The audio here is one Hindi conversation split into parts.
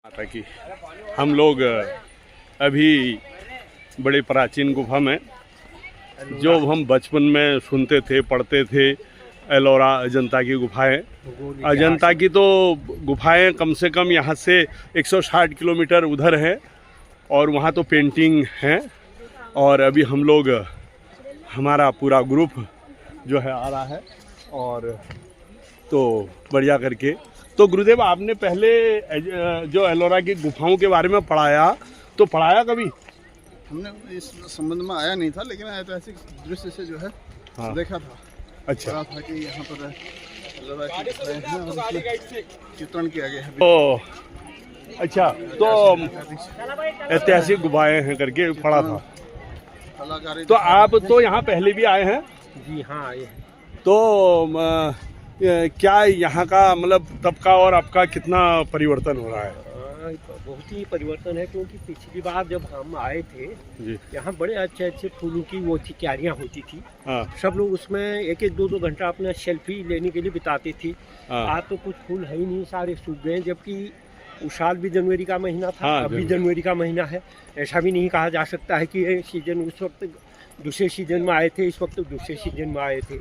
ताकि हम लोग अभी बड़े प्राचीन गुफा में, जो हम बचपन में सुनते थे पढ़ते थे, एलोरा अजंता की गुफाएं। अजंता की तो गुफाएं कम से कम यहाँ से 160 किलोमीटर उधर है और वहाँ तो पेंटिंग हैं। और अभी हम लोग, हमारा पूरा ग्रुप जो है आ रहा है और तो बढ़िया करके। तो गुरुदेव, आपने पहले जो एलोरा की गुफाओं के बारे में पढ़ाया कभी? हमने इस संबंध में आया नहीं था, लेकिन ऐतिहासिक दृश्य से जो है हाँ। देखा था। अच्छा, पढ़ा था कि यहाँ पर एलोरा की गुफाएं हैं और उसमें चित्रण किया गया है। तो अच्छा, तो ऐतिहासिक गुफाएं हैं करके पढ़ा था। कलाकारी तो आप तो यहाँ पहले भी आए हैं? जी हाँ, आए हैं। तो क्या यहाँ का मतलब तब का और अब का कितना परिवर्तन हो रहा है? बहुत ही परिवर्तन है, क्योंकि पिछली बार जब हम आए थे जी, यहाँ बड़े अच्छे अच्छे फूलों की वो थी, क्यारियाँ होती थी। हाँ, सब लोग उसमें एक एक दो घंटा अपना सेल्फी लेने के लिए बिताते थे। हाँ, आज तो कुछ फूल है ही नहीं, सारे सूख गए। जबकि उस साल भी जनवरी का महीना था, हाँ, अभी जनवरी का महीना है। ऐसा भी नहीं कहा जा सकता है कि ये सीजन उस वक्त दूसरे सीजन में आए थे, इस वक्त दूसरे सीजन में आए थे।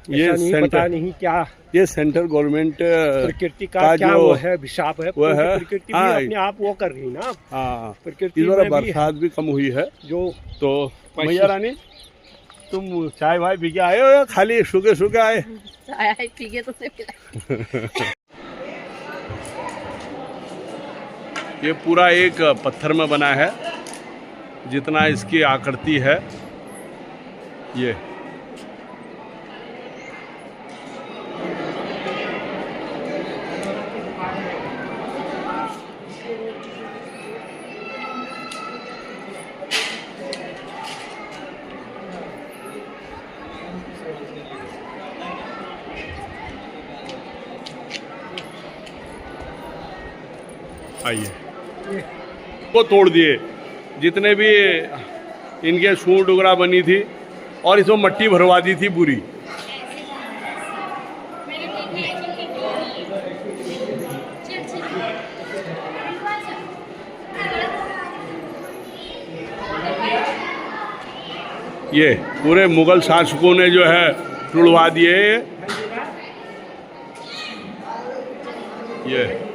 ये नहीं, पता नहीं क्या ये सेंट्रल गवर्नमेंट प्रकृति का क्या वो है, अभिशाप है। वो है। प्रकृति हाँ, भी अपने आप वो कर रही है ना। हाँ, प्रकृति इस बार में भी बरसात भी कम हुई है। जो तो मैया रानी, तुम चाय भाई पी के आए हो या खाली सूखे आए? चाय पी के तो से पिला। ये पूरा एक पत्थर में बना है, जितना इसकी आकृति है। ये आइए, वो तोड़ दिए जितने भी इनके सूढ़ डुगरा बनी थी, और इसमें मट्टी भरवा दी थी पूरी। ये पूरे मुगल शासकों ने जो है तुड़वा दिए। ये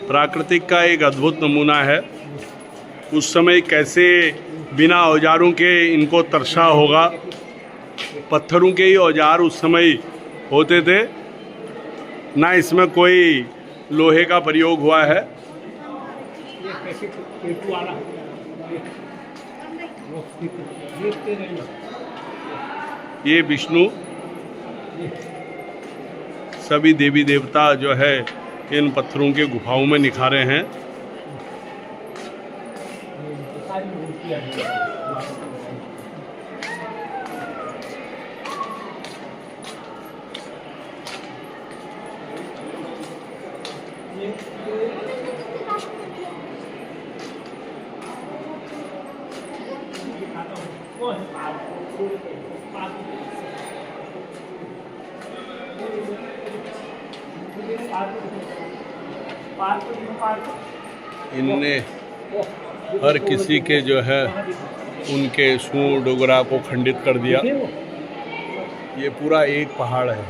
प्राकृतिक का एक अद्भुत नमूना है। उस समय कैसे बिना औजारों के इनको तरसा होगा। पत्थरों के ही औजार उस समय होते थे, ना इसमें कोई लोहे का प्रयोग हुआ है। ये विष्णु, सभी देवी देवता जो है इन पत्थरों के गुफाओं में निखारे हैं। इनने हर किसी के जो है उनके सूर डोगरा को खंडित कर दिया। ये पूरा एक पहाड़ है।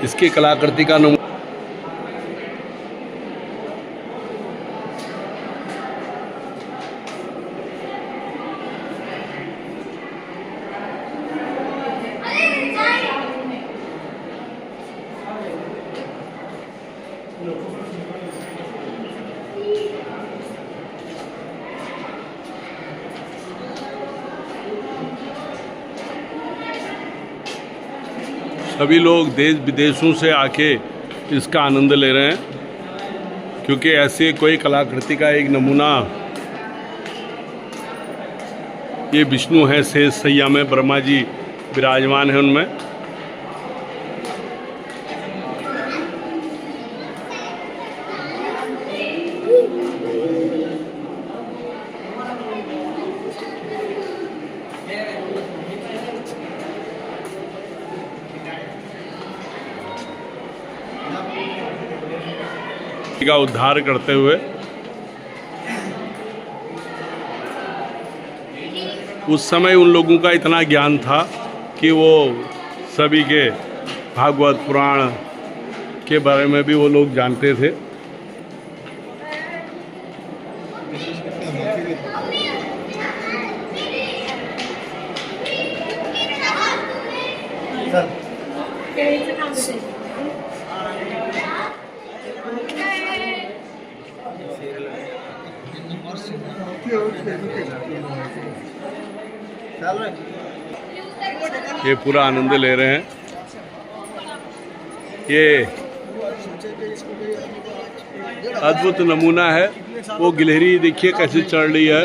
इसकी कलाकृति का नमूना सभी लोग देश विदेशों से आके इसका आनंद ले रहे हैं, क्योंकि ऐसे कोई कलाकृति का एक नमूना ये विष्णु है शेष सैया में, ब्रह्मा जी विराजमान है उनमें। का उद्धार करते हुए उस समय उन लोगों का इतना ज्ञान था कि वो सभी के भागवत पुराण के बारे में भी वो लोग जानते थे। ये पूरा आनंद ले रहे हैं। ये अद्भुत नमूना है। वो गिलहरी देखिए कैसे चढ़ रही है।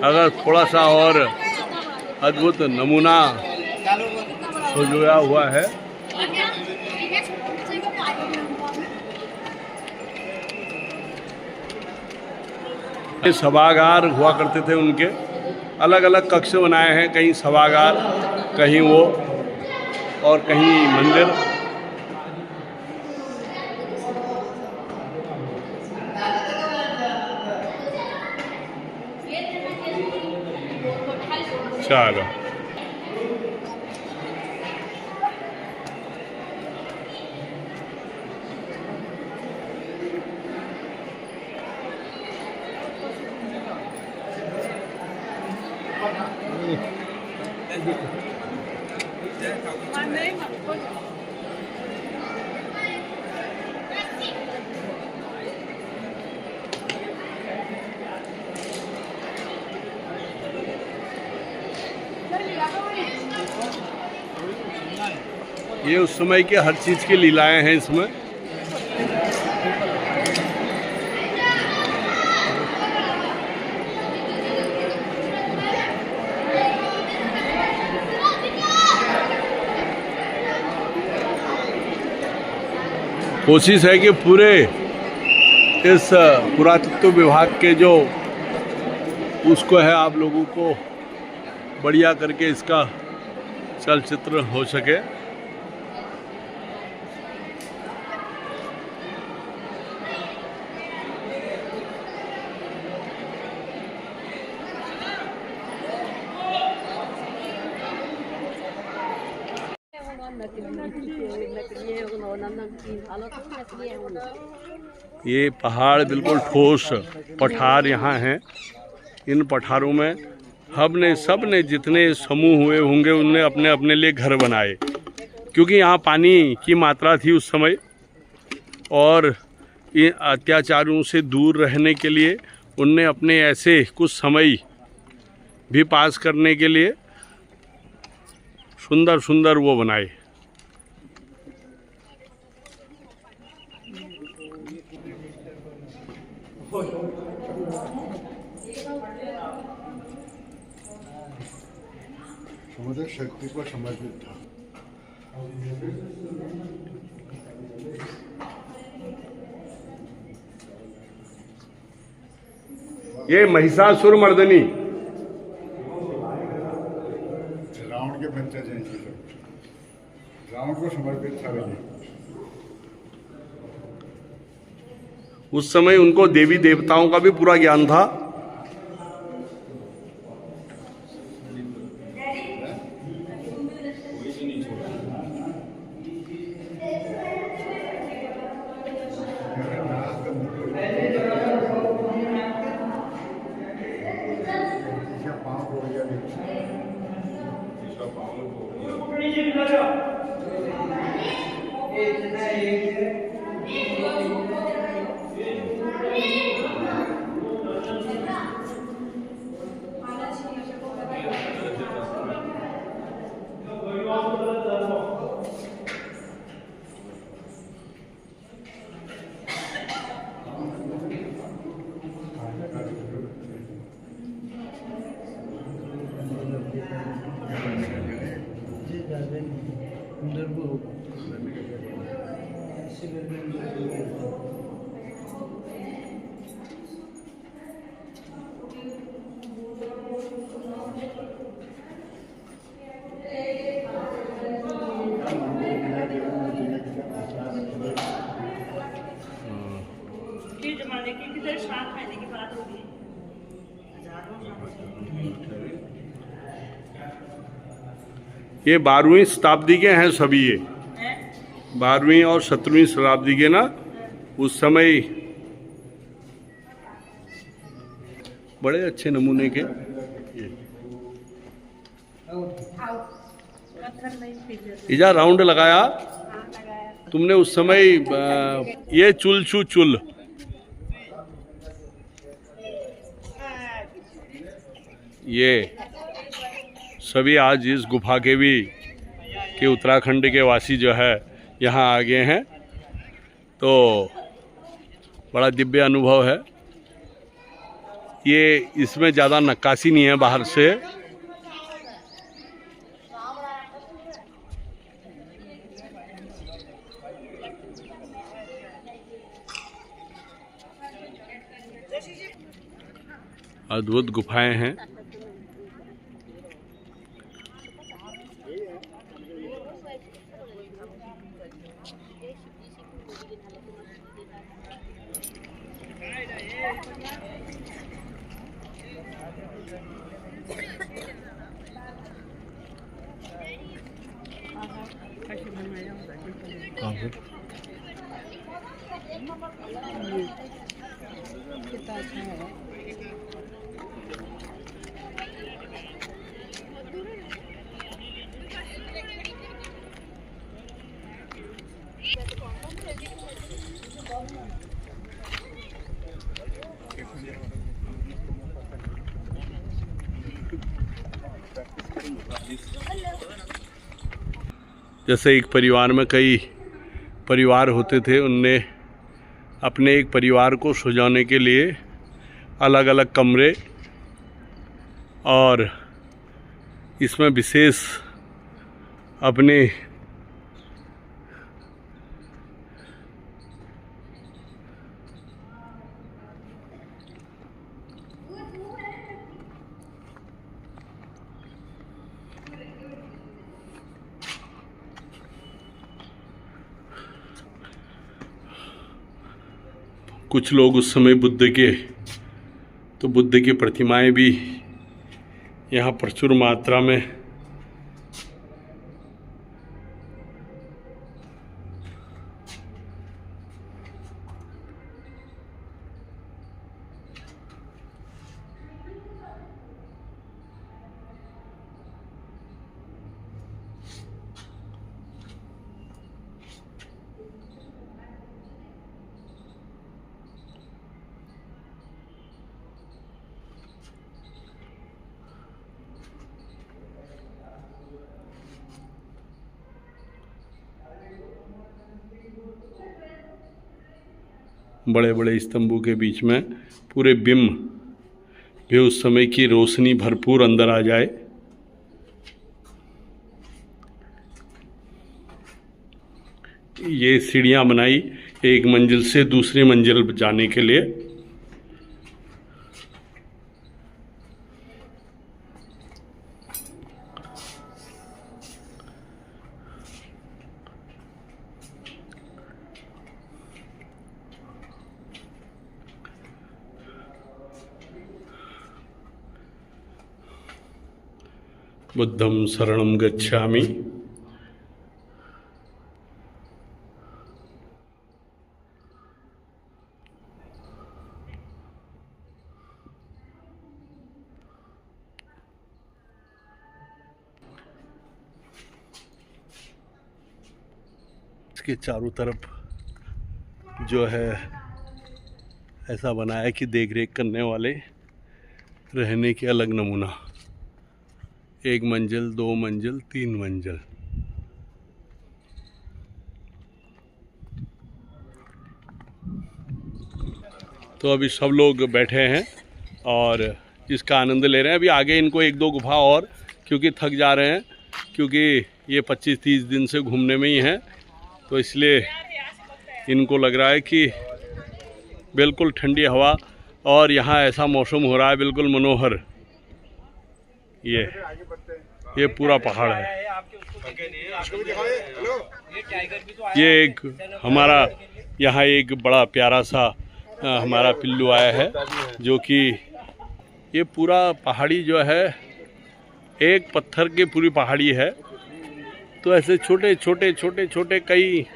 अगर थोड़ा सा और अद्भुत नमूना सजाया हुआ है। सभागार हुआ करते थे उनके, अलग अलग कक्ष बनाए हैं, कहीं सभागार, कहीं वो और कहीं मंदिर। चलो ये उस समय के हर चीज की लीलाएं हैं इसमें। कोशिश है कि पूरे इस पुरातत्व विभाग के जो उसको है आप लोगों को बढ़िया करके इसका चलचित्र हो सके। ये पहाड़ बिल्कुल ठोस पठार यहाँ हैं। इन पठारों में हमने सब ने जितने समूह हुए होंगे उनने अपने अपने लिए घर बनाए, क्योंकि यहाँ पानी की मात्रा थी उस समय, और ये अत्याचारों से दूर रहने के लिए उनने अपने ऐसे कुछ समय भी पास करने के लिए सुंदर सुंदर वो बनाए। समुद्र शक्ति को समर्पित था। ये महिषासुर मर्दनी रावण के बच्चे जैसे रावण को समर्पित था ये। उस समय उनको देवी देवताओं का भी पूरा ज्ञान था। जमाने की किधर 7 महीने की बात होगी। ये 12वीं शताब्दी के हैं सभी, ये 12वीं और 17वीं शताब्दी के ना, उस समय बड़े अच्छे नमूने के। इजा राउंड लगाया तुमने उस समय। ये चुल छू चुल, ये सभी आज इस गुफा के भी कि उत्तराखंड के वासी जो है यहाँ आ गए हैं, तो बड़ा दिव्य अनुभव है। ये इसमें ज़्यादा नक्काशी नहीं है बाहर से। अद्भुत गुफाएं हैं। जैसे एक परिवार में कई परिवार होते थे, उनने अपने एक परिवार को सुलझाने के लिए अलग अलग कमरे और इसमें विशेष अपने कुछ लोग उस समय बुद्ध की प्रतिमाएं भी यहाँ प्रचुर मात्रा में बड़े बड़े स्तंभों के बीच में पूरे बिंब भी उस समय की रोशनी भरपूर अंदर आ जाए। ये सीढ़ियाँ बनाई एक मंजिल से दूसरी मंजिल जाने के लिए। बुद्धं शरणं गच्छामि। इसके चारों तरफ जो है ऐसा बना है कि देख रेख करने वाले रहने के अलग नमूना, 1 मंजिल 2 मंजिल 3 मंजिल। तो अभी सब लोग बैठे हैं और इसका आनंद ले रहे हैं। अभी आगे इनको 1-2 गुफा और, क्योंकि थक जा रहे हैं, क्योंकि ये 25-30 दिन से घूमने में ही हैं, तो इसलिए इनको लग रहा है कि बिल्कुल ठंडी हवा और यहाँ ऐसा मौसम हो रहा है बिल्कुल मनोहर। ये पूरा पहाड़ है। ये एक हमारा यहाँ एक बड़ा प्यारा सा हमारा पिल्लू आया है, जो कि ये पूरा पहाड़ी जो है एक पत्थर की पूरी पहाड़ी है। तो ऐसे छोटे छोटे छोटे छोटे कई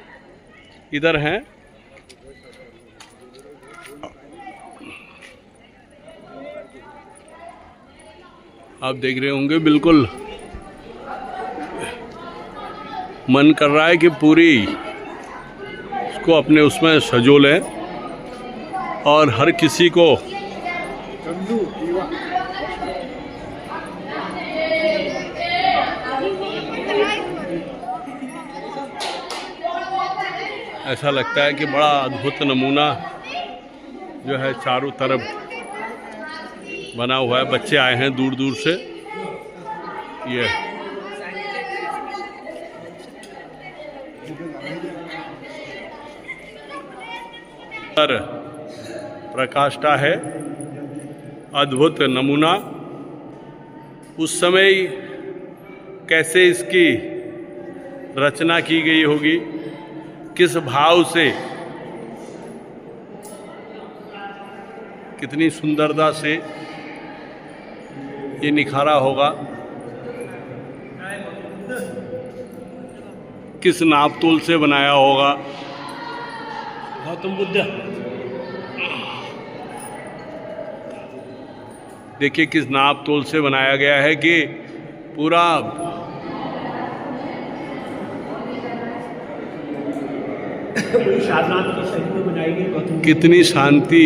इधर हैं। आप देख रहे होंगे, बिल्कुल मन कर रहा है कि पूरी इसको अपने उसमें सजो लें और हर किसी को ऐसा लगता है कि बड़ा अद्भुत नमूना जो है चारों तरफ बना हुआ है। बच्चे आए हैं दूर दूर से। ये पर प्रकाष्ठा है, अद्भुत नमूना। उस समय कैसे इसकी रचना की गई होगी, किस भाव से, कितनी सुंदरता से ये निखारा होगा, किस नापतोल से बनाया होगा। गौतम बुद्ध देखिए किस नापतोल से बनाया गया है कि पूरा सारनाथ की शैली में बनाई गई गौतम। कितनी शांति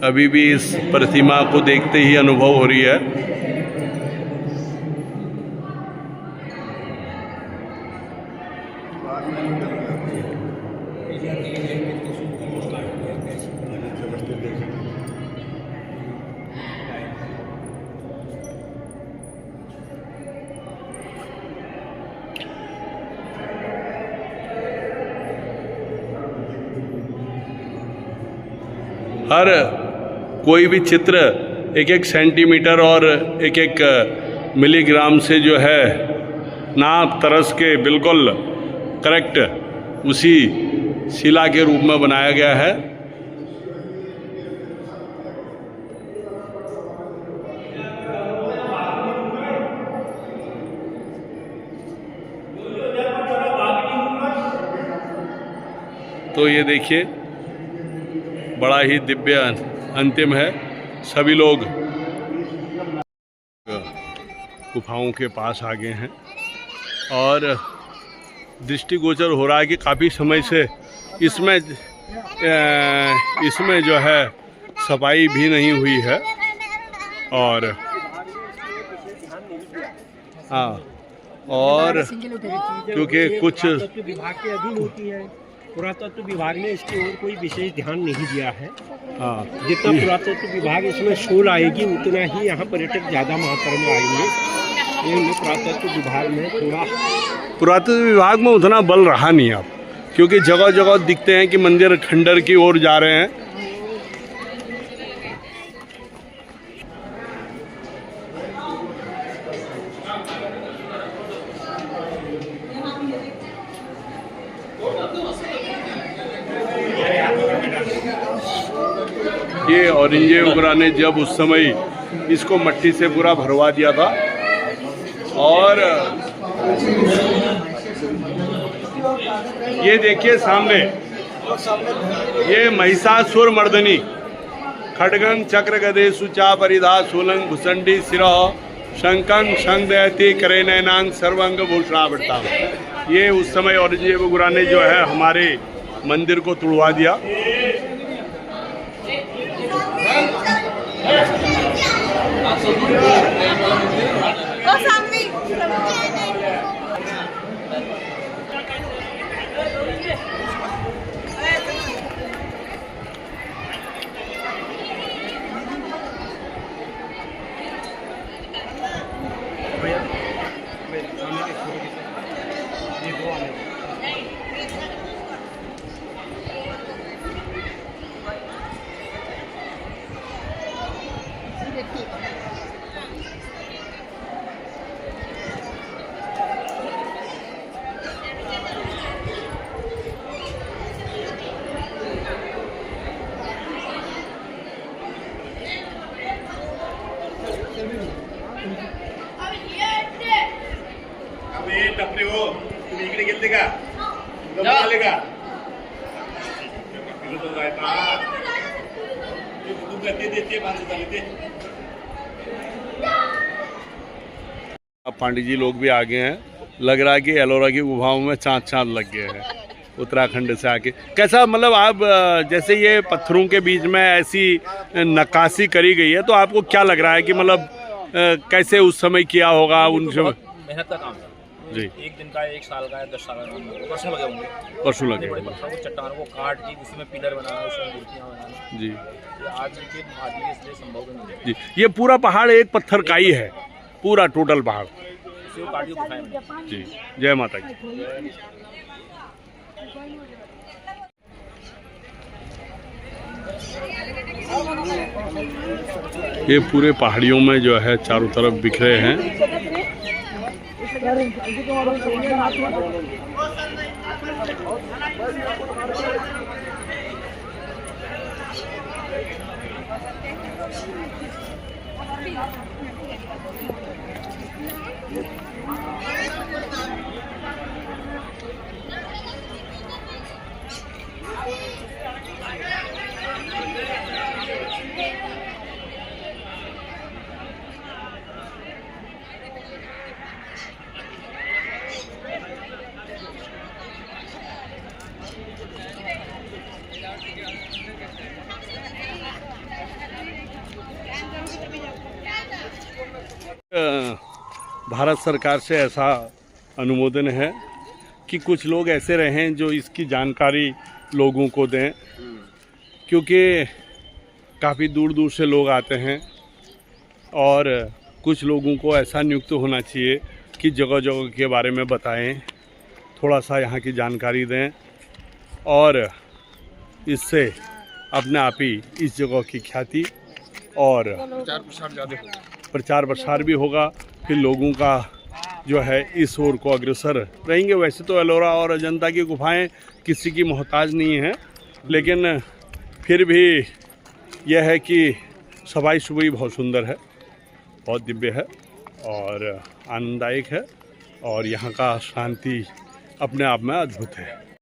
अभी भी इस प्रतिमा को देखते ही अनुभव हो रही है। हर कोई भी चित्र 1-1 सेंटीमीटर और 1-1 मिलीग्राम से जो है नाप तरस के बिल्कुल करेक्ट उसी शिला के रूप में बनाया गया है। तो ये देखिए बड़ा ही दिव्य अंतिम है। सभी लोग गुफाओं के पास आ गए हैं और दृष्टिगोचर हो रहा है कि काफ़ी समय से इसमें जो है सफाई भी नहीं हुई है। और हाँ, और क्योंकि कुछ विभाग के अधीन होती है, पुरातत्व विभाग ने इसकी ओर कोई विशेष ध्यान नहीं दिया है। हाँ, जितना पुरातत्व विभाग इसमें शोल आएगी उतना ही यहाँ पर्यटक ज़्यादा मात्रा में आएंगे। ये पुरातत्व विभाग में थोड़ा पुरातत्व विभाग में उतना बल रहा नहीं अब, क्योंकि जगह जगह दिखते हैं कि मंदिर खंडर की ओर जा रहे हैं। ये औरंगजेब वगैरह ने जब उस समय इसको मट्टी से पूरा भरवा दिया था, और ये देखिए सामने ये महिषासुर मर्दनी खड्गं चक्र गदे सुचा परिधा शूलं भुसंडी सिरह शंकं शंदयति करे नैनांग सर्वांग भूषणावृता। ये उस समय औरंगजेब वगैरह ने जो है हमारे मंदिर को तुड़वा दिया। टपरी हो तुम्ही इकडे गेलते का? का अब पांडे जी लोग भी आ गए हैं। लग रहा है कि एलोरा की गुफाओं में चांद लग गए हैं उत्तराखंड से आके। कैसा मतलब आप जैसे ये पत्थरों के बीच में ऐसी नक्काशी करी गई है, तो आपको क्या लग रहा है कि मतलब कैसे उस समय किया होगा? उन मेहनत का काम जी, एक दिन का, एक साल का, 10 साल का काम, वर्षों लगे होंगे। परसों लगे बड़े पत्थरों को, चट्टानों को काट के उसी में पिलर बनाना, उसमें मूर्तियाँ बनाना, जी ये आज के आदमी इसलिए संभव नहीं है। जी। ये पूरा पहाड़ एक पत्थर का ही है, पूरा टोटल पहाड़। इसी को काट के गुफाएं बनाई। जी, जय माता की। ये पूरे पहाड़ियों में जो है चारों तरफ बिखरे हैं। भारत सरकार से ऐसा अनुमोदन है कि कुछ लोग ऐसे रहें जो इसकी जानकारी लोगों को दें, क्योंकि काफ़ी दूर दूर से लोग आते हैं और कुछ लोगों को ऐसा नियुक्त होना चाहिए कि जगह जगह के बारे में बताएं, थोड़ा सा यहाँ की जानकारी दें, और इससे अपने आप ही इस जगह की ख्याति और प्रचार प्रसार भी होगा, फिर लोगों का जो है इस ओर को अग्रसर रहेंगे। वैसे तो एलोरा और अजंता की गुफाएं किसी की मोहताज नहीं हैं, लेकिन फिर भी यह है कि सफाई सुबई बहुत सुंदर है, बहुत दिव्य है और आनंददायक है, और यहाँ का शांति अपने आप में अद्भुत है।